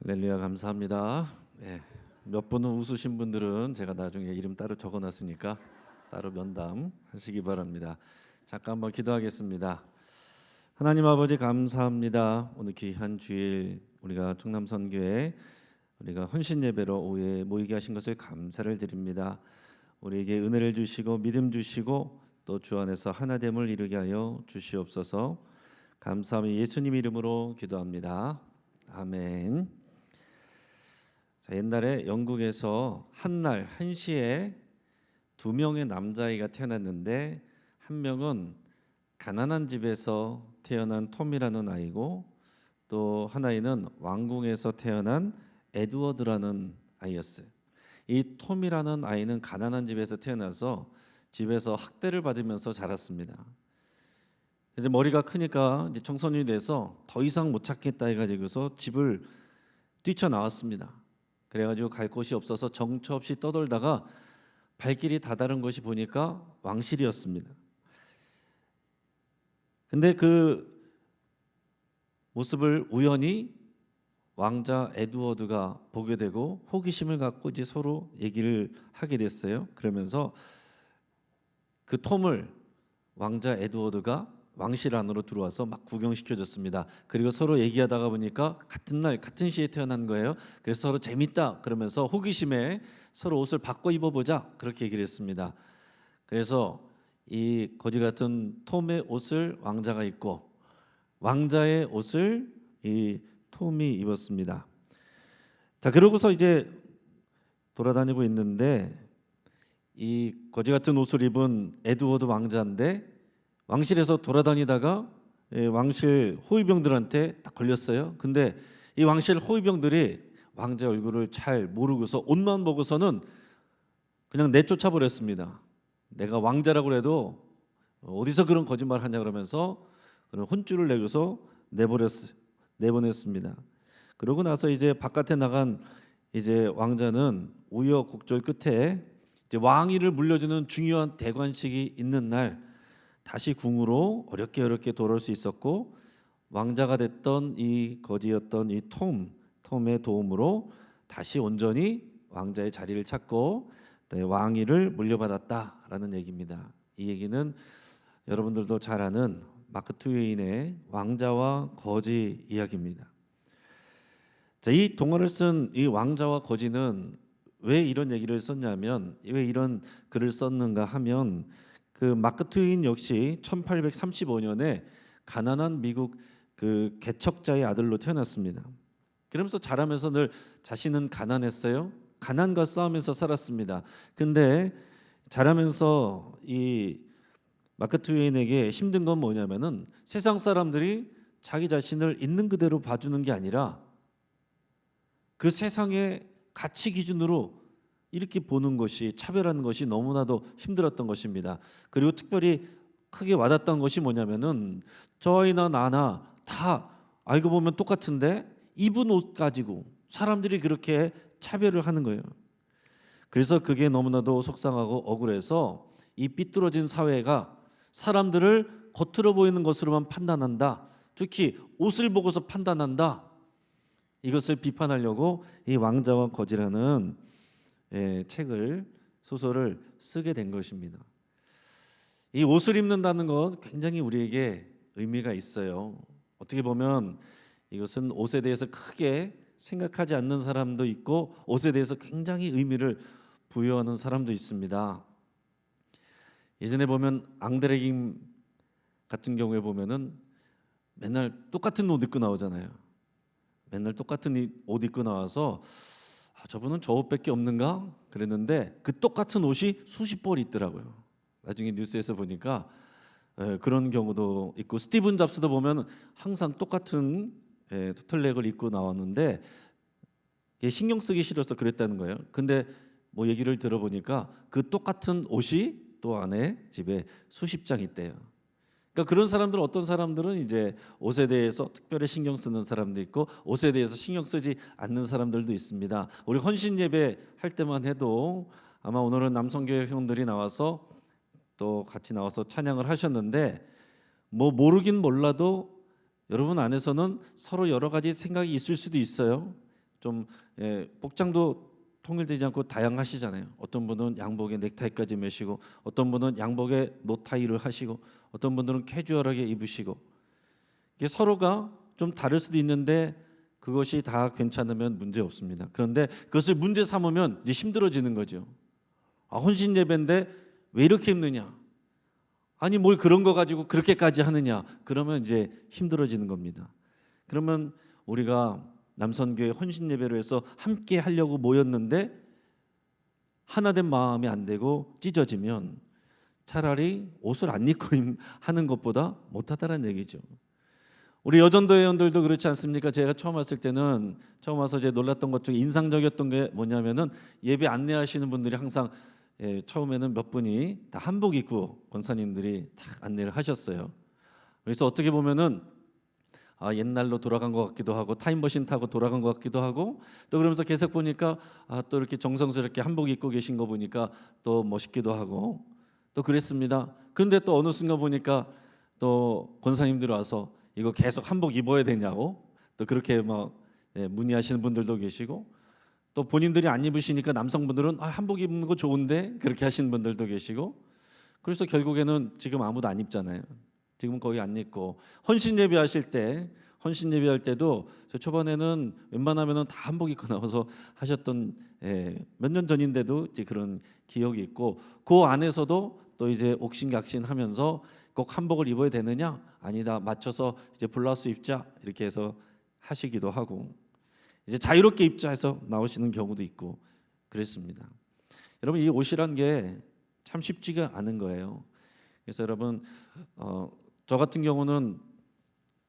할렐루야, 감사합니다. 몇 분은 웃으신 분들은 제가 나중에 이름 따로 적어놨으니까 따로 면담하시기 바랍니다. 잠깐 한번 기도하겠습니다. 하나님 아버지 감사합니다. 오늘 귀한 주일 우리가 충남선교회 우리가 헌신 예배로 오후에 모이게 하신 것을 감사를 드립니다. 우리에게 은혜를 주시고 믿음 주시고 또 주 안에서 하나됨을 이루게 하여 주시옵소서. 감사하며 예수님 이름으로 기도합니다. 아멘. 자, 옛날에 영국에서 한날 1시에 두 명의 남자아이가 태어났는데 한 명은 가난한 집에서 태어난 톰이라는 아이고 또 하나는 왕궁에서 태어난 에드워드라는 아이였어요. 이 톰이라는 아이는 가난한 집에서 태어나서 집에서 학대를 받으면서 자랐습니다. 이제 머리가 크니까 이제 청소년이 돼서 더 이상 못 찾겠다 해가지고서 집을 뛰쳐나왔습니다. 그래가지고 갈 곳이 없어서 정처 없이 떠돌다가 발길이 다다른 곳이 보니까 왕실이었습니다. 근데 그 모습을 우연히 왕자 에드워드가 보게 되고 호기심을 갖고 이제 서로 얘기를 하게 됐어요. 그러면서 그 톰을 왕자 에드워드가 왕실 안으로 들어와서 막 구경시켜줬습니다. 그리고 서로 얘기하다가 보니까 같은 날 같은 시에 태어난 거예요. 그래서 서로 재밌다 그러면서 호기심에 서로 옷을 바꿔 입어보자 그렇게 얘기를 했습니다. 그래서 이 거지 같은 톰의 옷을 왕자가 입고 왕자의 옷을 이 톰이 입었습니다. 자, 그러고서 이제 돌아다니고 있는데 이 거지 같은 옷을 입은 에드워드 왕자인데 왕실에서 돌아다니다가 왕실 호위병들한테 딱 걸렸어요. 근데 이 왕실 호위병들이 왕자 얼굴을 잘 모르고서 옷만 보고서는 그냥 내쫓아 버렸습니다. 내가 왕자라고 해도 어디서 그런 거짓말 하냐 그러면서 그런 혼쭐을 내고서 내보냈습니다. 그러고 나서 이제 바깥에 나간 이제 왕자는 우여곡절 끝에 이제 왕위를 물려주는 중요한 대관식이 있는 날 다시 궁으로 어렵게 돌아올 수 있었고 왕자가 됐던 이 거지였던 이 톰의 도움으로 다시 온전히 왕자의 자리를 찾고 왕위를 물려받았다라는 얘기입니다. 이 얘기는 여러분들도 잘 아는 마크 트웨인의 왕자와 거지 이야기입니다. 자, 이 동화를 쓴 이 왕자와 거지는 왜 이런 얘기를 썼냐면 왜 이런 글을 썼는가 하면 그 마크 트웨인 역시 1835년에 가난한 미국 그 개척자의 아들로 태어났습니다. 그러면서 자라면서 늘 자신은 가난했어요. 가난과 싸우면서 살았습니다. 근데 자라면서 이 마크 트웨인에게 힘든 건 뭐냐면은 세상 사람들이 자기 자신을 있는 그대로 봐주는 게 아니라 그 세상의 가치 기준으로 이렇게 보는 것이 차별하는 것이 너무나도 힘들었던 것입니다. 그리고 특별히 크게 와닿았던 것이 뭐냐면은 저희나 나나 다 알고 보면 똑같은데 입은 옷 가지고 사람들이 그렇게 차별을 하는 거예요. 그래서 그게 너무나도 속상하고 억울해서 이 삐뚤어진 사회가 사람들을 겉으로 보이는 것으로만 판단한다. 특히 옷을 보고서 판단한다. 이것을 비판하려고 이 왕자와 거지라는 소설을 쓰게 된 것입니다. 이 옷을 입는다는 건 굉장히 우리에게 의미가 있어요. 어떻게 보면 이것은 옷에 대해서 크게 생각하지 않는 사람도 있고 옷에 대해서 굉장히 의미를 부여하는 사람도 있습니다. 예전에 보면 앙드레김 같은 경우에 보면은 맨날 똑같은 옷 입고 나오잖아요. 맨날 똑같은 옷 입고 나와서 저분은 저 옷밖에 없는가 그랬는데 그 똑같은 옷이 수십 벌 있더라고요. 나중에 뉴스에서 보니까 그런 경우도 있고 스티븐 잡스도 보면 항상 똑같은 터틀넥을 입고 나왔는데 신경 쓰기 싫어서 그랬다는 거예요. 근데 뭐 얘기를 들어보니까 그 똑같은 옷이 또 안에 집에 수십 장 있대요. 그러니까 그런 사람들은 어떤 사람들은 이제 옷에 대해서 특별히 신경 쓰는 사람도 있고 옷에 대해서 신경 쓰지 않는 사람들도 있습니다. 우리 헌신 예배 할 때만 해도 아마 오늘은 남성교회 형들이 나와서 또 같이 나와서 찬양을 하셨는데 뭐 모르긴 몰라도 여러분 안에서는 서로 여러 가지 생각이 있을 수도 있어요. 좀 복장도 통일되지 않고 다양하시잖아요. 어떤 분은 양복에 넥타이까지 매시고, 어떤 분은 양복에 노타이를 하시고, 어떤 분들은 캐주얼하게 입으시고, 이게 서로가 좀 다를 수도 있는데 그것이 다 괜찮으면 문제 없습니다. 그런데 그것을 문제 삼으면 이제 힘들어지는 거죠. 혼신 예배인데 왜 이렇게 입느냐? 아니 뭘 그런 거 가지고 그렇게까지 하느냐? 그러면 이제 힘들어지는 겁니다. 그러면 우리가 남선교회 혼신 예배로 해서 함께 하려고 모였는데 하나된 마음이 안 되고 찢어지면 차라리 옷을 안 입고 하는 것보다 못하다는 얘기죠. 우리 여전도 회원들도 그렇지 않습니까? 제가 처음 왔을 때는 처음 와서 이제 놀랐던 것 중에 인상적이었던 게 뭐냐면은 예배 안내하시는 분들이 항상 처음에는 몇 분이 다 한복 입고 권사님들이 다 안내를 하셨어요. 그래서 어떻게 보면은 옛날로 돌아간 것 같기도 하고 타임머신 타고 돌아간 것 같기도 하고 또 그러면서 계속 보니까 또 이렇게 정성스럽게 한복 입고 계신 거 보니까 또 멋있기도 하고 또 그랬습니다. 근데 또 어느 순간 보니까 또 권사님들이 와서 이거 계속 한복 입어야 되냐고 또 그렇게 막 문의하시는 분들도 계시고 또 본인들이 안 입으시니까 남성분들은 한복 입는 거 좋은데 그렇게 하시는 분들도 계시고 그래서 결국에는 지금 아무도 안 입잖아요. 지금 거의 안 입고 헌신 예배하실 때 헌신 예배할 때도 저 초반에는 웬만하면은 다 한복 입고 나와서 하셨던 몇 년 전인데도 이제 그런 기억이 있고 그 안에서도 또 이제 옥신각신 하면서 꼭 한복을 입어야 되느냐? 아니다. 맞춰서 이제 블라우스 입자 이렇게 해서 하시기도 하고 이제 자유롭게 입자 해서 나오시는 경우도 있고 그랬습니다. 여러분 이 옷이란 게 참 쉽지가 않은 거예요. 그래서 여러분 저 같은 경우는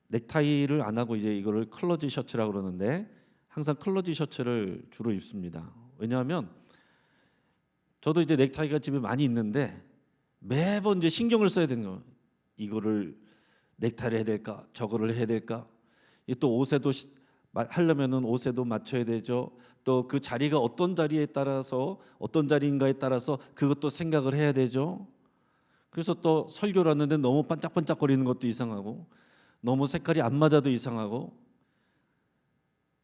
넥타이를 안 하고 이제 이거를 컬러지 셔츠라고 그러는데 항상 컬러지 셔츠를 주로 입습니다. 왜냐하면 저도 이제 넥타이가 집에 많이 있는데 매번 이제 신경을 써야 되는 거예요. 이거를 넥타이를 해야 될까? 저거를 해야 될까? 또 옷에도 하려면은 옷에도 맞춰야 되죠. 또 그 자리가 어떤 자리에 따라서 어떤 자리인가에 따라서 그것도 생각을 해야 되죠. 그래서 또 설교를 하는데 너무 반짝반짝거리는 것도 이상하고 너무 색깔이 안 맞아도 이상하고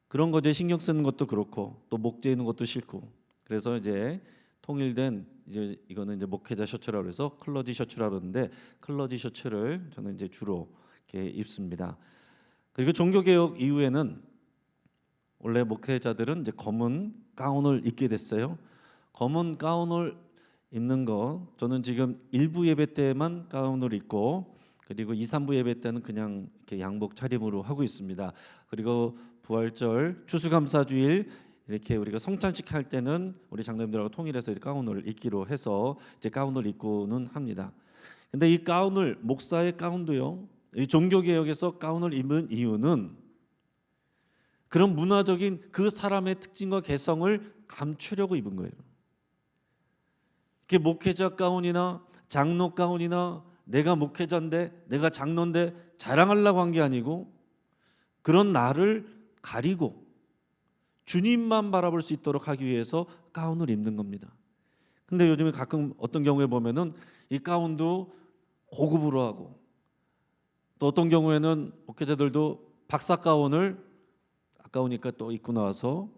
그런 거에 신경 쓰는 것도 그렇고 또 목재이는 것도 싫고 그래서 이제 통일된 이제 이거는 이제 목회자 셔츠라고 해서 클러지 셔츠라고 그러는데 클러지 셔츠를 저는 이제 주로 이렇게 입습니다. 그리고 종교개혁 이후에는 원래 목회자들은 이제 검은 가운을 입게 됐어요. 검은 가운을 입는 거 저는 지금 일부 예배 때만 가운을 입고 그리고 2, 3부 예배 때는 그냥 이렇게 양복 차림으로 하고 있습니다. 그리고 부활절, 추수감사주일 이렇게 우리가 성찬식 할 때는 우리 장로님들하고 통일해서 가운을 입기로 해서 이제 가운을 입고는 합니다. 근데 이 가운을 목사의 가운도요. 이 종교개혁에서 가운을 입은 이유는 그런 문화적인 그 사람의 특징과 개성을 감추려고 입은 거예요. 이게 목회자 가운이나 장로 가운이나 내가 목회자인데 내가 장로인데 자랑하려고 한 게 아니고 그런 나를 가리고 주님만 바라볼 수 있도록 하기 위해서 가운을 입는 겁니다. 근데 요즘에 가끔 어떤 경우에 보면은 이 가운도 고급으로 하고 또 어떤 경우에는 목회자들도 박사 가운을 아까우니까 또 입고 나와서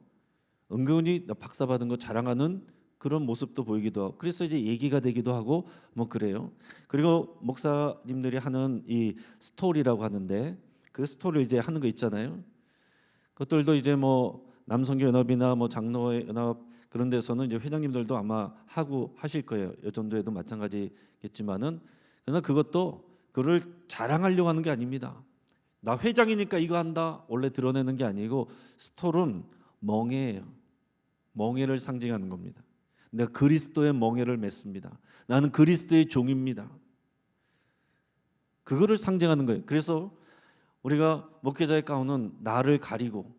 은근히 나 박사 받은 거 자랑하는 그런 모습도 보이기도 하고 그래서 이제 얘기가 되기도 하고 뭐 그래요. 그리고 목사님들이 하는 이 스토리라고 하는데 그 스토리를 이제 하는 거 있잖아요. 그것들도 이제 뭐 남성교 연합이나 뭐 장로회 연합 그런 데서는 이제 회장님들도 아마 하고 하실 거예요. 여전도에도 마찬가지겠지만은 그러나 그것도 그를 자랑하려고 하는 게 아닙니다. 나 회장이니까 이거 한다 원래 드러내는 게 아니고 스톨은 멍에예요. 멍에를 상징하는 겁니다. 내가 그리스도의 멍에를 맺습니다. 나는 그리스도의 종입니다. 그거를 상징하는 거예요. 그래서 우리가 목회자의 가운은 나를 가리고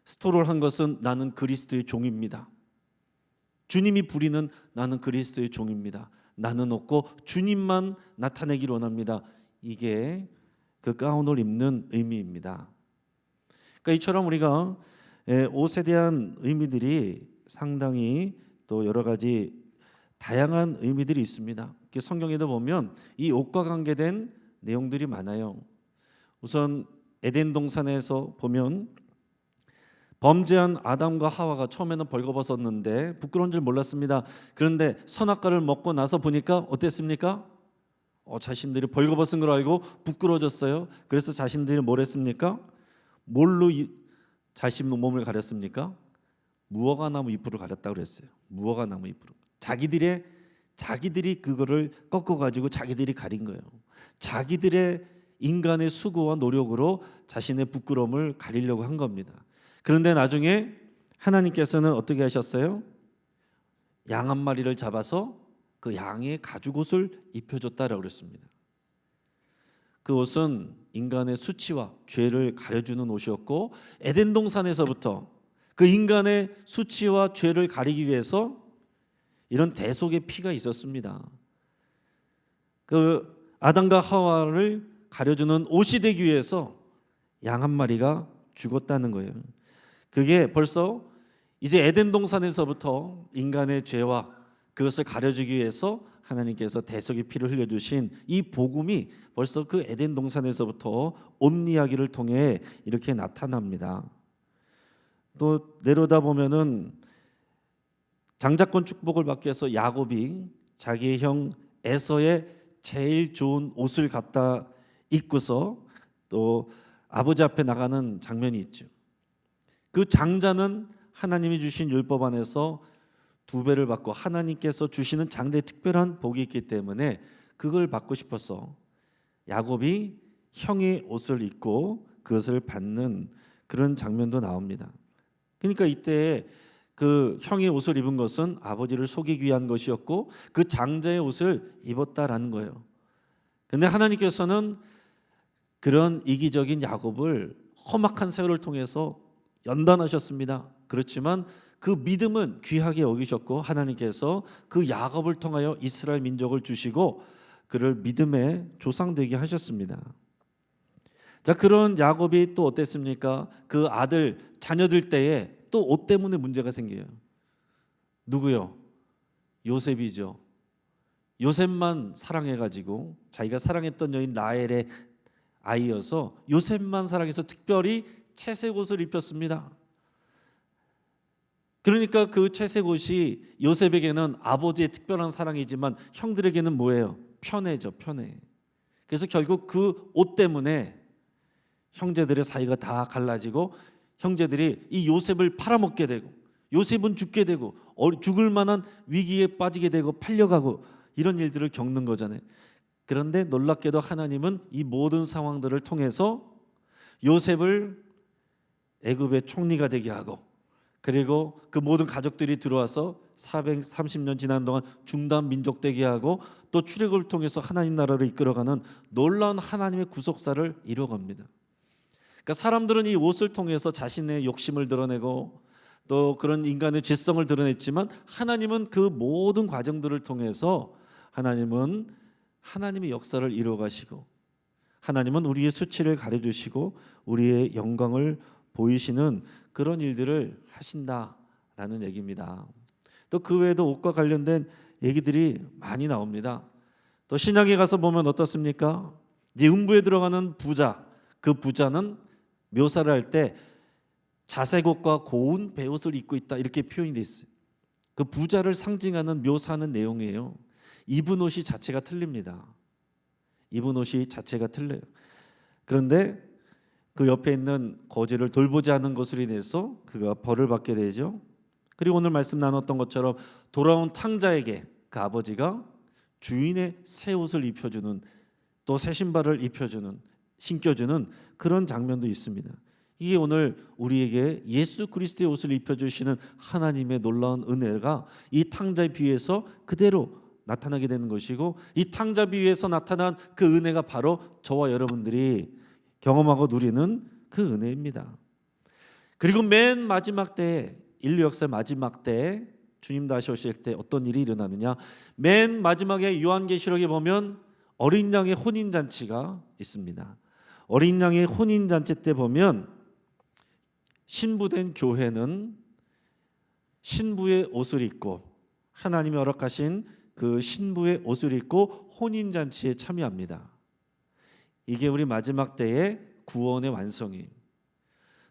스톨을 한 것은 나는 그리스도의 종입니다. 주님이 부리는 나는 그리스도의 종입니다. 나는 없고 주님만 나타내기를 원합니다. 이게 그 가운을 입는 의미입니다. 그러니까 이처럼 우리가 옷에 대한 의미들이 상당히 또 여러 가지 다양한 의미들이 있습니다. 성경에도 보면 이 옷과 관계된 내용들이 많아요. 우선 에덴 동산에서 보면 범죄한 아담과 하와가 처음에는 벌거벗었는데 부끄러운 줄 몰랐습니다. 그런데 선악과를 먹고 나서 보니까 어땠습니까? 자신들이 벌거벗은 걸 알고 부끄러워졌어요. 그래서 자신들이 뭘 했습니까? 뭘로 자신 몸을 가렸습니까? 무화과나무 잎으로 가렸다고 그랬어요. 무화과나무 잎으로. 자기들이 그거를 꺾어 가지고 자기들이 가린 거예요. 자기들의 인간의 수고와 노력으로 자신의 부끄러움을 가리려고 한 겁니다. 그런데 나중에 하나님께서는 어떻게 하셨어요? 양 한 마리를 잡아서 그 양의 가죽 옷을 입혀줬다라고 그랬습니다. 그 옷은 인간의 수치와 죄를 가려주는 옷이었고, 에덴 동산에서부터 그 인간의 수치와 죄를 가리기 위해서 이런 대속의 피가 있었습니다. 그 아담과 하와를 가려주는 옷이 되기 위해서 양 한 마리가 죽었다는 거예요. 그게 벌써 이제 에덴 동산에서부터 인간의 죄와 그것을 가려주기 위해서 하나님께서 대속의 피를 흘려주신 이 복음이 벌써 그 에덴 동산에서부터 온 이야기를 통해 이렇게 나타납니다. 또 내려다 보면은 장자권 축복을 받기 위해서 야곱이 자기의 형 에서의 제일 좋은 옷을 갖다 입고서 또 아버지 앞에 나가는 장면이 있죠. 그 장자는 하나님이 주신 율법 안에서 2배를 받고 하나님께서 주시는 장자의 특별한 복이 있기 때문에 그걸 받고 싶어서 야곱이 형의 옷을 입고 그것을 받는 그런 장면도 나옵니다. 그러니까 이때 그 형의 옷을 입은 것은 아버지를 속이기 위한 것이었고 그 장자의 옷을 입었다라는 거예요. 근데 하나님께서는 그런 이기적인 야곱을 험악한 세월을 통해서 연단하셨습니다. 그렇지만 그 믿음은 귀하게 여기셨고 하나님께서 그 야곱을 통하여 이스라엘 민족을 주시고 그를 믿음의 조상 되게 하셨습니다. 자, 그런 야곱이 또 어땠습니까? 그 아들 자녀들 때에 또 옷 때문에 문제가 생겨요. 누구요? 요셉이죠. 요셉만 사랑해가지고 자기가 사랑했던 여인 라헬의 아이여서 요셉만 사랑해서 특별히 채색 옷을 입혔습니다. 그러니까 그 채색 옷이 요셉에게는 아버지의 특별한 사랑이지만 형들에게는 뭐예요? 편애죠, 편애. 그래서 결국 그 옷 때문에 형제들의 사이가 다 갈라지고 형제들이 이 요셉을 팔아먹게 되고 요셉은 죽게 되고 죽을 만한 위기에 빠지게 되고 팔려가고 이런 일들을 겪는 거잖아요. 그런데 놀랍게도 하나님은 이 모든 상황들을 통해서 요셉을 애굽의 총리가 되게 하고 그리고 그 모든 가족들이 들어와서 430년 지난 동안 중단 민족 되게 하고 또 출애굽을 통해서 하나님 나라를 이끌어가는 놀라운 하나님의 구속사를 이뤄갑니다. 그러니까 사람들은 이 옷을 통해서 자신의 욕심을 드러내고 또 그런 인간의 죄성을 드러냈지만 하나님은 그 모든 과정들을 통해서 하나님은 하나님의 역사를 이루어가시고 하나님은 우리의 수치를 가려주시고 우리의 영광을 보이시는 그런 일들을 하신다라는 얘기입니다. 또 그 외에도 옷과 관련된 얘기들이 많이 나옵니다. 또 신약에 가서 보면 어떻습니까? 이 음부에 들어가는 부자, 그 부자는 묘사를 할 때 자색 옷과 고운 베옷을 입고 있다 이렇게 표현이 돼 있어요. 그 부자를 상징하는 묘사하는 내용이에요. 입은 옷이 자체가 틀립니다. 입은 옷이 자체가 틀려요. 그런데 그 옆에 있는 거지를 돌보지 않은 것으로 인해서 그가 벌을 받게 되죠. 그리고 오늘 말씀 나눴던 것처럼 돌아온 탕자에게 그 아버지가 주인의 새 옷을 입혀주는 또 새 신발을 입혀주는 신겨주는 그런 장면도 있습니다. 이게 오늘 우리에게 예수 그리스도의 옷을 입혀주시는 하나님의 놀라운 은혜가 이 탕자의 비유에서 그대로 나타나게 되는 것이고 이 탕자 비유에서 나타난 그 은혜가 바로 저와 여러분들이 경험하고 누리는 그 은혜입니다. 그리고 맨 마지막 때에 인류 역사의 마지막 때에 주님 다시 오실 때 어떤 일이 일어나느냐? 맨 마지막에 요한계시록에 보면 어린 양의 혼인잔치가 있습니다. 어린 양의 혼인잔치 때 보면 신부된 교회는 신부의 옷을 입고 하나님이 허락하신 그 신부의 옷을 입고 혼인잔치에 참여합니다. 이게 우리 마지막 때의 구원의 완성이에요.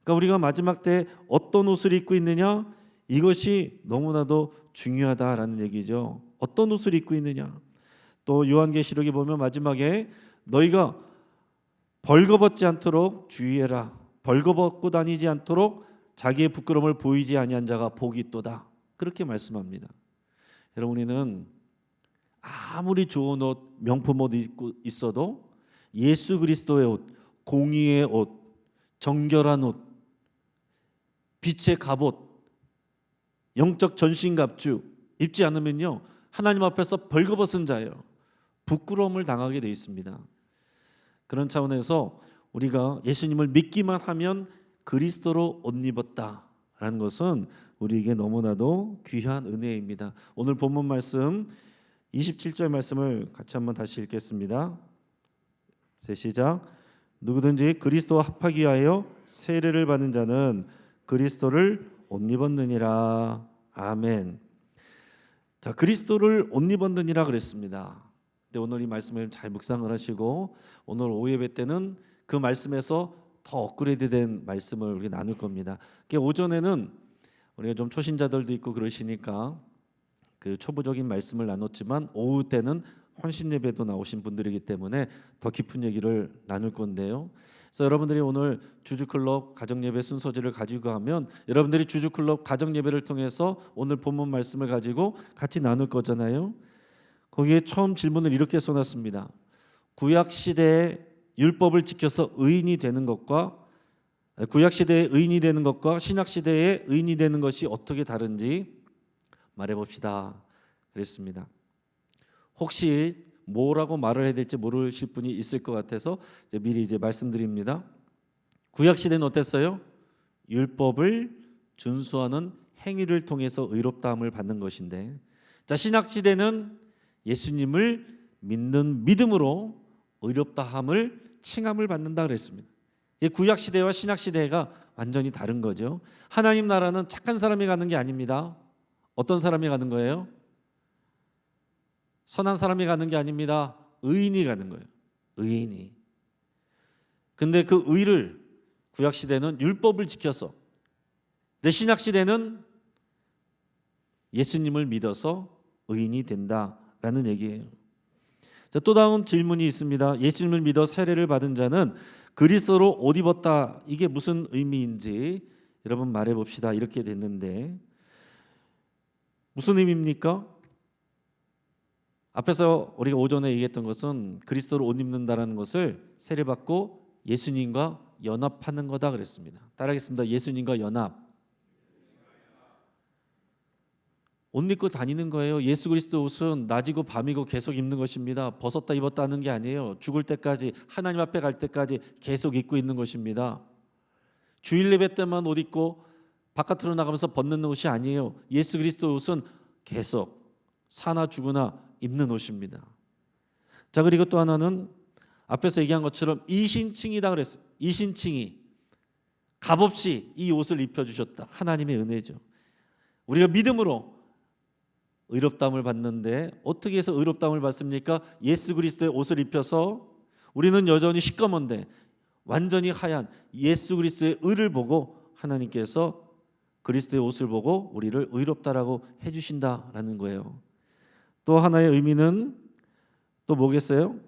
그러니까 우리가 마지막 때 어떤 옷을 입고 있느냐, 이것이 너무나도 중요하다라는 얘기죠. 어떤 옷을 입고 있느냐. 또 요한계시록에 보면 마지막에 너희가 벌거벗지 않도록 주의해라. 벌거벗고 다니지 않도록 자기의 부끄러움을 보이지 아니한 자가 복이 있도다. 그렇게 말씀합니다. 여러분, 우리는 아무리 좋은 옷, 명품 옷 입고 있어도 예수 그리스도의 옷, 공의의 옷, 정결한 옷, 빛의 갑옷, 영적 전신갑주 입지 않으면요, 하나님 앞에서 벌거벗은 자예요. 부끄러움을 당하게 되어 있습니다. 그런 차원에서 우리가 예수님을 믿기만 하면 그리스도로 옷 입었다라는 것은 우리에게 너무나도 귀한 은혜입니다. 오늘 본문 말씀 27절 말씀을 같이 한번 다시 읽겠습니다. 시작. 누구든지 그리스도와 합하기 위하여 세례를 받는 자는 그리스도를 옷 입었느니라. 아멘. 자, 그리스도를 옷 입었느니라 그랬습니다. 근데 오늘 이 말씀을 잘 묵상을 하시고 오늘 오후 예배 때는 그 말씀에서 더 업그레이드된 말씀을 우리 나눌 겁니다. 오전에는 우리가 좀 초신자들도 있고 그러시니까 그 초보적인 말씀을 나눴지만 오후 때는 헌신 예배도 나오신 분들이기 때문에 더 깊은 얘기를 나눌 건데요. 그래서 여러분들이 오늘 주주클럽 가정예배 순서지를 가지고 가면 여러분들이 주주클럽 가정예배를 통해서 오늘 본문 말씀을 가지고 같이 나눌 거잖아요. 거기에 처음 질문을 이렇게 써놨습니다. 구약시대의 율법을 지켜서 의인이 되는 것과 구약시대의 의인이 되는 것과 신약시대의 의인이 되는 것이 어떻게 다른지 말해봅시다. 그랬습니다. 혹시 뭐라고 말을 해야 될지 모르실 분이 있을 것 같아서 미리 말씀드립니다. 구약시대는 어땠어요? 율법을 준수하는 행위를 통해서 의롭다함을 받는 것인데, 자, 신약시대는 예수님을 믿는 믿음으로 의롭다함을 칭함을 받는다 그랬습니다. 구약시대와 신약시대가 완전히 다른 거죠. 하나님 나라는 착한 사람이 가는 게 아닙니다. 어떤 사람이 가는 거예요? 선한 사람이 가는 게 아닙니다. 의인이 가는 거예요. 의인이. 근데 그 의를 구약시대는 율법을 지켜서, 내 신약시대는 예수님을 믿어서 의인이 된다라는 얘기예요. 자, 또 다음 질문이 있습니다. 예수님을 믿어 세례를 받은 자는 그리스도로 옷 입었다. 이게 무슨 의미인지 여러분 말해봅시다. 이렇게 됐는데 무슨 의미입니까? 앞에서 우리가 오전에 얘기했던 것은 그리스도로 옷 입는다라는 것을 세례받고 예수님과 연합하는 거다 그랬습니다. 따라하겠습니다. 예수님과 연합. 옷 입고 다니는 거예요. 예수 그리스도 옷은 낮이고 밤이고 계속 입는 것입니다. 벗었다 입었다 하는 게 아니에요. 죽을 때까지, 하나님 앞에 갈 때까지 계속 입고 있는 것입니다. 주일 예배 때만 옷 입고 바깥으로 나가면서 벗는 옷이 아니에요. 예수 그리스도 옷은 계속 사나 죽으나 입는 옷입니다. 자, 그리고 또 하나는 앞에서 얘기한 것처럼 이신칭이다 그랬어요. 이신칭이 값없이 이 옷을 입혀주셨다. 하나님의 은혜죠. 우리가 믿음으로 의롭다함을 받는데 어떻게 해서 의롭다함을 받습니까? 예수 그리스도의 옷을 입혀서 우리는 여전히 시꺼먼데 완전히 하얀 예수 그리스도의 의를 보고 하나님께서 그리스도의 옷을 보고 우리를 의롭다라고 해주신다라는 거예요. 또 하나의 의미는 또 뭐겠어요?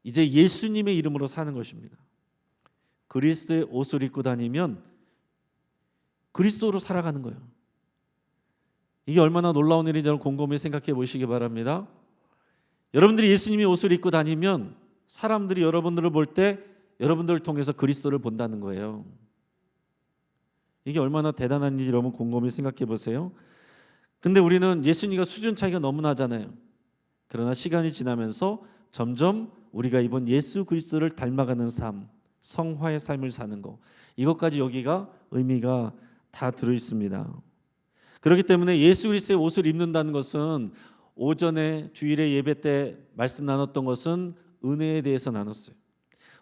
이제 예수님의 이름으로 사는 것입니다. 그리스도의 옷을 입고 다니면 그리스도로 살아가는 거예요. 이게 얼마나 놀라운 일인지 곰곰이 생각해 보시기 바랍니다. 여러분들이 예수님의 옷을 입고 다니면 사람들이 여러분들을 볼 때 여러분들을 통해서 그리스도를 본다는 거예요. 이게 얼마나 대단한 일인지 여러분 곰곰이 생각해 보세요. 근데 우리는 예수님과 수준 차이가 너무 나잖아요. 그러나 시간이 지나면서 점점 우리가 이번 예수 그리스도를 닮아가는 삶, 성화의 삶을 사는 거, 이것까지 여기가 의미가 다 들어 있습니다. 그렇기 때문에 예수 그리스도의 옷을 입는다는 것은 오전에 주일에 예배 때 말씀 나눴던 것은 은혜에 대해서 나눴어요.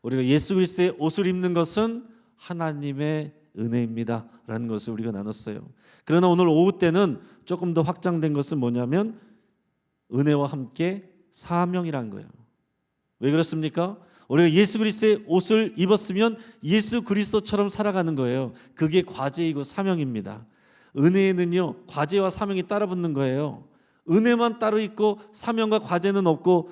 우리가 예수 그리스도의 옷을 입는 것은 하나님의 은혜입니다 라는 것을 우리가 나눴어요. 그러나 오늘 오후 때는 조금 더 확장된 것은 뭐냐면 은혜와 함께 사명이란 거예요. 왜 그렇습니까? 우리가 예수 그리스도의 옷을 입었으면 예수 그리스도처럼 살아가는 거예요. 그게 과제이고 사명입니다. 은혜에는요, 과제와 사명이 따라붙는 거예요. 은혜만 따로 있고 사명과 과제는 없고,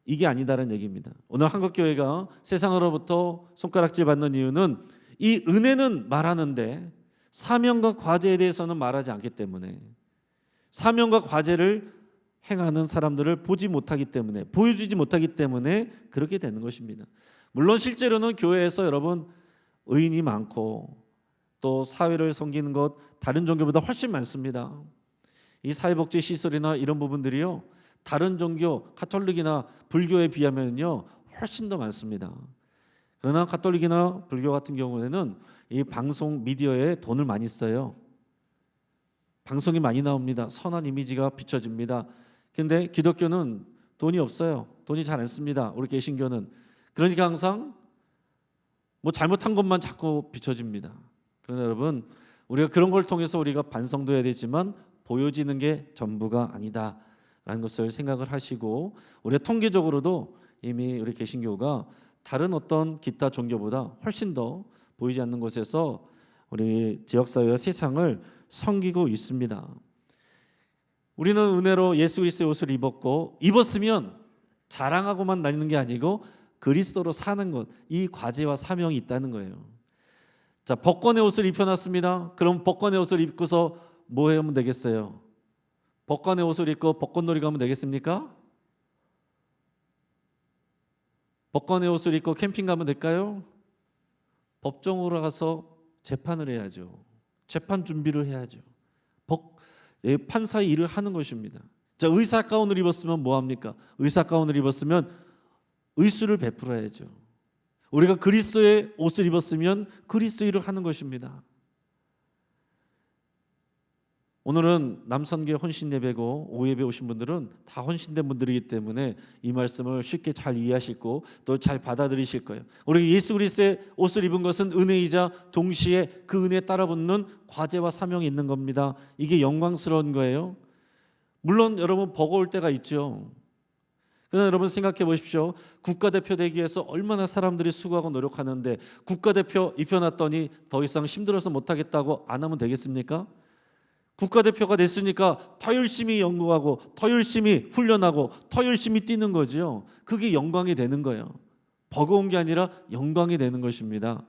이게 아니다라는 얘기입니다. 오늘 한국교회가 세상으로부터 손가락질 받는 이유는 이 은혜는 말하는데 사명과 과제에 대해서는 말하지 않기 때문에, 사명과 과제를 행하는 사람들을 보지 못하기 때문에, 보여주지 못하기 때문에 그렇게 되는 것입니다. 물론 실제로는 교회에서 여러분 의인이 많고 또 사회를 섬기는 것 다른 종교보다 훨씬 많습니다. 이 사회복지 시설이나 이런 부분들이요, 다른 종교 가톨릭이나 불교에 비하면요 훨씬 더 많습니다. 그러나 가톨릭이나 불교 같은 경우에는 이 방송 미디어에 돈을 많이 써요. 방송이 많이 나옵니다. 선한 이미지가 비춰집니다. 근데 기독교는 돈이 없어요. 돈이 잘 안 씁니다. 우리 개신교는. 그러니까 항상 뭐 잘못한 것만 자꾸 비춰집니다. 그러나 여러분, 우리가 그런 걸 통해서 우리가 반성도 해야 되지만 보여지는 게 전부가 아니다라는 것을 생각을 하시고, 우리가 통계적으로도 이미 우리 개신교가 다른 어떤 기타 종교보다 훨씬 더 보이지 않는 곳에서 우리 지역사회와 세상을 섬기고 있습니다. 우리는 은혜로 예수 그리스도의 옷을 입었으면 자랑하고만 다니는 게 아니고 그리스도로 사는 것, 이 과제와 사명이 있다는 거예요. 자, 복권의 옷을 입혀놨습니다. 그럼 복권의 옷을 입고서 뭐 하면 되겠어요? 복권의 옷을 입고 복권놀이 가면 되겠습니까? 복권의 옷을 입고 캠핑 가면 될까요? 법정으로 가서 재판을 해야죠. 재판 준비를 해야죠. 판사의 일을 하는 것입니다. 자, 의사 가운을 입었으면 뭐 합니까? 의사 가운을 입었으면 의술을 베풀어야죠. 우리가 그리스도의 옷을 입었으면 그리스도의 일을 하는 것입니다. 오늘은 남선교 혼신 예배고 오예배 오신 분들은 다 혼신된 분들이기 때문에 이 말씀을 쉽게 잘 이해하시고 또 잘 받아들이실 거예요. 우리 예수 그리스도의 옷을 입은 것은 은혜이자 동시에 그 은혜에 따라붙는 과제와 사명이 있는 겁니다. 이게 영광스러운 거예요. 물론 여러분 버거울 때가 있죠. 그러나 여러분 생각해 보십시오. 국가대표 되기 위해서 얼마나 사람들이 수고하고 노력하는데 국가대표 입혀놨더니 더 이상 힘들어서 못하겠다고 안 하면 되겠습니까? 국가대표가 됐으니까 더 열심히 연구하고 더 열심히 훈련하고 더 열심히 뛰는 거죠. 그게 영광이 되는 거예요. 버거운 게 아니라 영광이 되는 것입니다.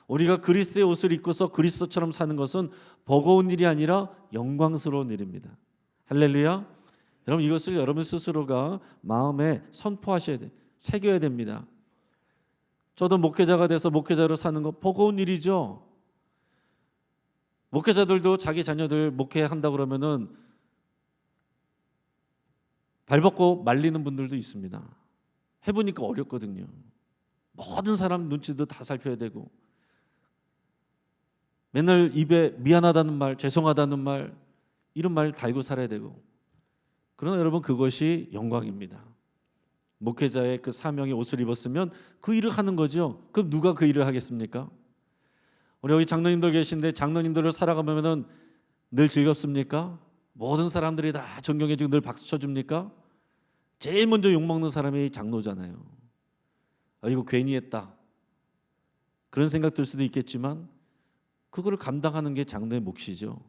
우리가 그리스도의 옷을 입고서 그리스도처럼 사는 것은 버거운 일이 아니라 영광스러운 일입니다. 할렐루야. 여러분, 이것을 여러분 스스로가 마음에 선포하셔야 돼요. 새겨야 됩니다. 저도 목회자가 돼서 목회자로 사는 거 버거운 일이죠. 목회자들도 자기 자녀들 목회한다 그러면은 발벗고 말리는 분들도 있습니다. 해보니까 어렵거든요. 모든 사람 눈치도 다 살펴야 되고 맨날 입에 미안하다는 말, 죄송하다는 말, 이런 말 달고 살아야 되고. 그러나 여러분, 그것이 영광입니다. 목회자의 그 사명의 옷을 입었으면 그 일을 하는 거죠. 그럼 누가 그 일을 하겠습니까? 우리 여기 장로님들 계신데 장로님들을 살아가면은 늘 즐겁습니까? 모든 사람들이 다 존경해주고 늘 박수 쳐줍니까? 제일 먼저 욕먹는 사람이 장로잖아요. 이거 괜히 했다, 그런 생각 들 수도 있겠지만 그거를 감당하는 게 장로의 몫이죠.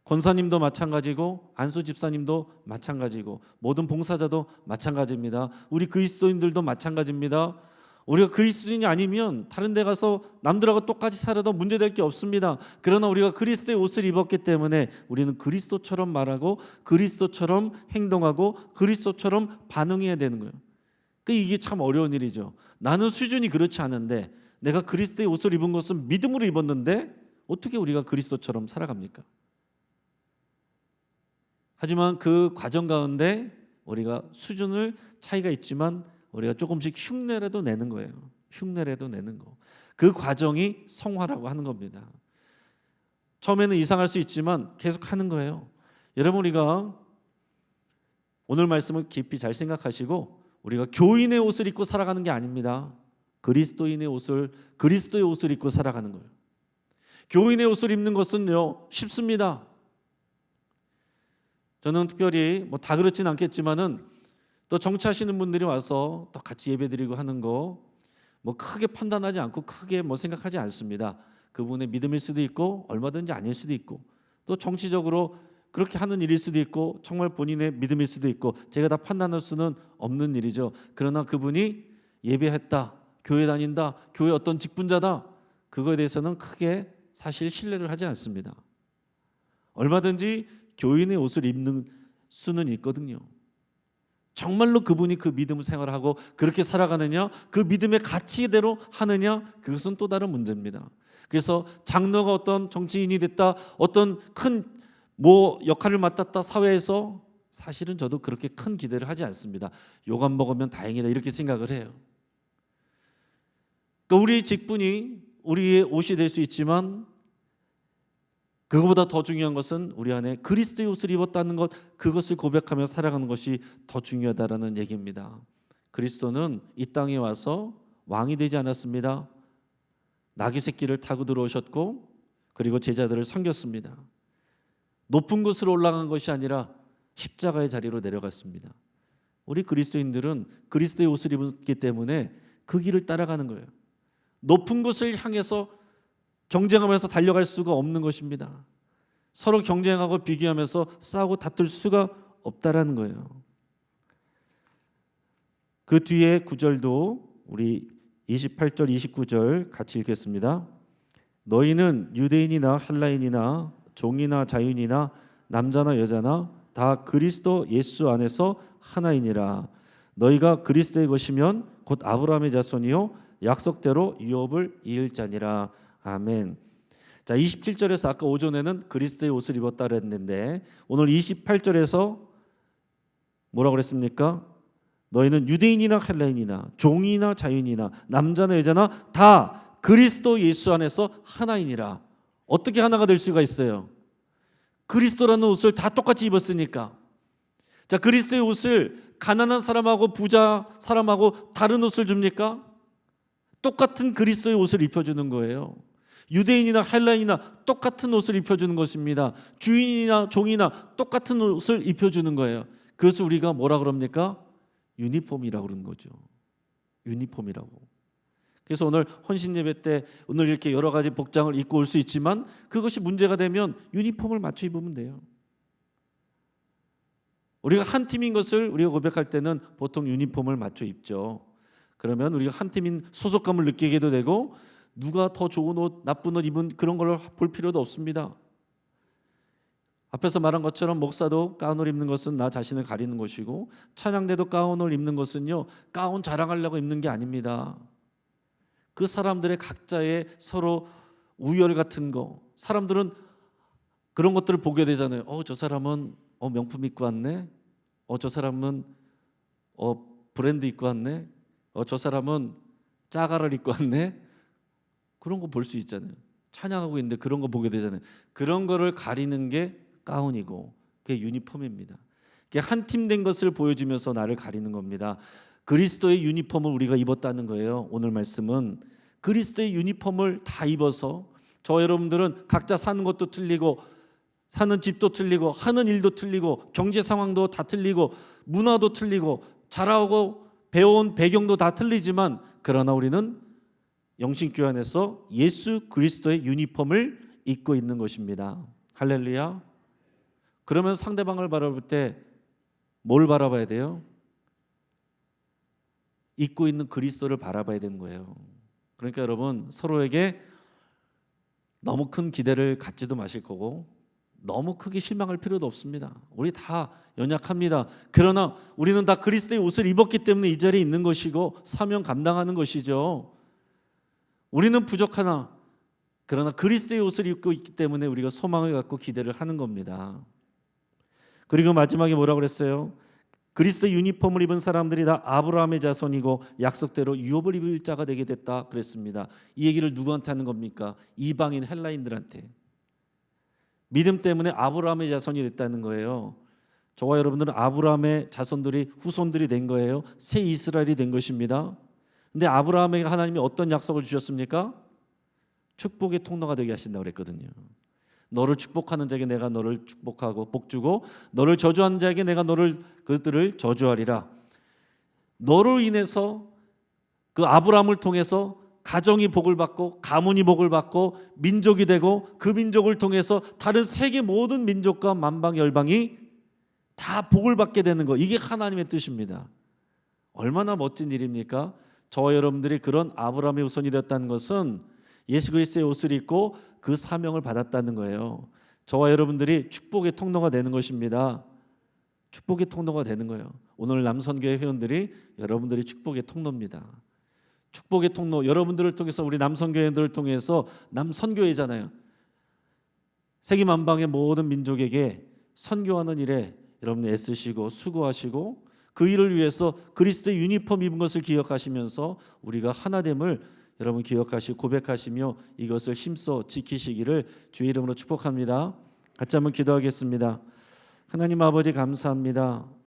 권사님도 마찬가지고 안수 집사님도 마찬가지고 모든 봉사자도 마찬가지입니다. 우리 그리스도인들도 마찬가지입니다. 우리가 그리스도인이 아니면 다른 데 가서 남들하고 똑같이 살아도 문제될 게 없습니다. 그러나 우리가 그리스도의 옷을 입었기 때문에 우리는 그리스도처럼 말하고 그리스도처럼 행동하고 그리스도처럼 반응해야 되는 거예요. 이게 참 어려운 일이죠. 나는 수준이 그렇지 않은데 내가 그리스도의 옷을 입은 것은 믿음으로 입었는데 어떻게 우리가 그리스도처럼 살아갑니까? 하지만 그 과정 가운데 우리가 수준을 차이가 있지만 우리가 조금씩 흉내라도 내는 거예요. 흉내라도 내는 거. 그 과정이 성화라고 하는 겁니다. 처음에는 이상할 수 있지만 계속 하는 거예요. 여러분, 우리가 오늘 말씀을 깊이 잘 생각하시고 우리가 교인의 옷을 입고 살아가는 게 아닙니다. 그리스도의 옷을 입고 살아가는 거예요. 교인의 옷을 입는 것은요 쉽습니다. 저는 특별히 다 그렇진 않겠지만은 또 정치하시는 분들이 와서 또 같이 예배드리고 하는 거 뭐 크게 판단하지 않고 크게 뭐 생각하지 않습니다. 그분의 믿음일 수도 있고 얼마든지 아닐 수도 있고 또 정치적으로 그렇게 하는 일일 수도 있고 정말 본인의 믿음일 수도 있고 제가 다 판단할 수는 없는 일이죠. 그러나 그분이 예배했다, 교회 다닌다, 교회 어떤 직분자다, 그거에 대해서는 크게 사실 신뢰를 하지 않습니다. 얼마든지 교인의 옷을 입는 수는 있거든요. 정말로 그분이 그 믿음 생활하고 그렇게 살아가느냐, 그 믿음의 가치대로 하느냐, 그것은 또 다른 문제입니다. 그래서 장로가 어떤 정치인이 됐다, 어떤 큰 뭐 역할을 맡았다 사회에서, 사실은 저도 그렇게 큰 기대를 하지 않습니다. 욕 안 먹으면 다행이다 이렇게 생각을 해요. 그러니까 우리 직분이 우리의 옷이 될 수 있지만 그것보다 더 중요한 것은 우리 안에 그리스도의 옷을 입었다는 것, 그것을 고백하며 살아가는 것이 더 중요하다라는 얘기입니다. 그리스도는 이 땅에 와서 왕이 되지 않았습니다. 나귀 새끼를 타고 들어오셨고 그리고 제자들을 섬겼습니다. 높은 곳으로 올라간 것이 아니라 십자가의 자리로 내려갔습니다. 우리 그리스도인들은 그리스도의 옷을 입었기 때문에 그 길을 따라가는 거예요. 높은 곳을 향해서 경쟁하면서 달려갈 수가 없는 것입니다. 서로 경쟁하고 비교하면서 싸우고 다툴 수가 없다라는 거예요. 그 뒤에 구절도 우리 28절 29절 같이 읽겠습니다. 너희는 유대인이나 헬라인이나 종이나 자유인이나 남자나 여자나 다 그리스도 예수 안에서 하나이니라. 너희가 그리스도의 것이면 곧 아브라함의 자손이요 약속대로 유업을 이을 자니라. 아멘. 자, 27절에서 아까 오전에는 그리스도의 옷을 입었다 그랬는데 오늘 28절에서 뭐라고 그랬습니까? 너희는 유대인이나 헬라인이나 종이나 자유인이나 남자나 여자나 다 그리스도 예수 안에서 하나이니라. 어떻게 하나가 될 수가 있어요? 그리스도라는 옷을 다 똑같이 입었으니까. 자, 그리스도의 옷을 가난한 사람하고 부자 사람하고 다른 옷을 줍니까? 똑같은 그리스도의 옷을 입혀주는 거예요. 유대인이나 헬라인이나 똑같은 옷을 입혀주는 것입니다. 주인이나 종이나 똑같은 옷을 입혀주는 거예요. 그것을 우리가 뭐라 그럽니까? 유니폼이라고 그러는 거죠. 유니폼이라고. 그래서 오늘 헌신 예배 때 오늘 이렇게 여러 가지 복장을 입고 올 수 있지만 그것이 문제가 되면 유니폼을 맞춰 입으면 돼요. 우리가 한 팀인 것을 우리가 고백할 때는 보통 유니폼을 맞춰 입죠. 그러면 우리가 한 팀인 소속감을 느끼게도 되고 누가 더 좋은 옷, 나쁜 옷 입은 그런 걸 볼 필요도 없습니다. 앞에서 말한 것처럼 목사도 가운을 입는 것은 나 자신을 가리는 것이고 찬양대도 가운을 입는 것은요 가운 자랑하려고 입는 게 아닙니다. 그 사람들의 각자의 서로 우열 같은 거, 사람들은 그런 것들을 보게 되잖아요. 저 사람은 명품 입고 왔네. 저 사람은 브랜드 입고 왔네. 저 사람은 짜가를 입고 왔네. 그런 거 볼 수 있잖아요. 찬양하고 있는데 그런 거 보게 되잖아요. 그런 거를 가리는 게 가운이고 그게 유니폼입니다. 그게 한 팀 된 것을 보여주면서 나를 가리는 겁니다. 그리스도의 유니폼을 우리가 입었다는 거예요. 오늘 말씀은 그리스도의 유니폼을 다 입어서 저 여러분들은 각자 사는 것도 틀리고 사는 집도 틀리고 하는 일도 틀리고 경제 상황도 다 틀리고 문화도 틀리고 자라고 배워온 배경도 다 틀리지만 그러나 우리는 영신교회 안에서 예수 그리스도의 유니폼을 입고 있는 것입니다. 할렐루야. 그러면 상대방을 바라볼 때 뭘 바라봐야 돼요? 입고 있는 그리스도를 바라봐야 되는 거예요. 그러니까 여러분 서로에게 너무 큰 기대를 갖지도 마실 거고 너무 크게 실망할 필요도 없습니다. 우리 다 연약합니다. 그러나 우리는 다 그리스도의 옷을 입었기 때문에 이 자리에 있는 것이고 사명 감당하는 것이죠. 우리는 부족하나 그러나 그리스도의 옷을 입고 있기 때문에 우리가 소망을 갖고 기대를 하는 겁니다. 그리고 마지막에 뭐라고 그랬어요? 그리스도 유니폼을 입은 사람들이 다 아브라함의 자손이고 약속대로 유업을 입을 자가 되게 됐다 그랬습니다. 이 얘기를 누구한테 하는 겁니까? 이방인 헬라인들한테. 믿음 때문에 아브라함의 자손이 됐다는 거예요. 저와 여러분들은 아브라함의 자손들이 후손들이 된 거예요. 새 이스라엘이 된 것입니다. 근데 아브라함에게 하나님이 어떤 약속을 주셨습니까? 축복의 통로가 되게 하신다고 그랬거든요. 너를 축복하는 자에게 내가 너를 축복하고 복 주고 너를 저주하는 자에게 내가 그들을 저주하리라. 너로 인해서 그 아브라함을 통해서 가정이 복을 받고 가문이 복을 받고 민족이 되고 그 민족을 통해서 다른 세계 모든 민족과 만방 열방이 다 복을 받게 되는 거, 이게 하나님의 뜻입니다. 얼마나 멋진 일입니까? 저와 여러분들이 그런 아브라함의 후손이 되었다는 것은 예수 그리스도의 옷을 입고 그 사명을 받았다는 거예요. 저와 여러분들이 축복의 통로가 되는 것입니다. 축복의 통로가 되는 거예요. 오늘 남선교회 회원들이 여러분들이 축복의 통로입니다. 축복의 통로, 여러분들을 통해서, 우리 남선교회들을 통해서, 남선교회잖아요. 세계 만방의 모든 민족에게 선교하는 일에 여러분 애쓰시고 수고하시고 그 일을 위해서 그리스도의 유니폼 입은 것을 기억하시면서 우리가 하나됨을 여러분 기억하시고 고백하시며 이것을 힘써 지키시기를 주의 이름으로 축복합니다. 같이 한번 기도하겠습니다. 하나님 아버지 감사합니다.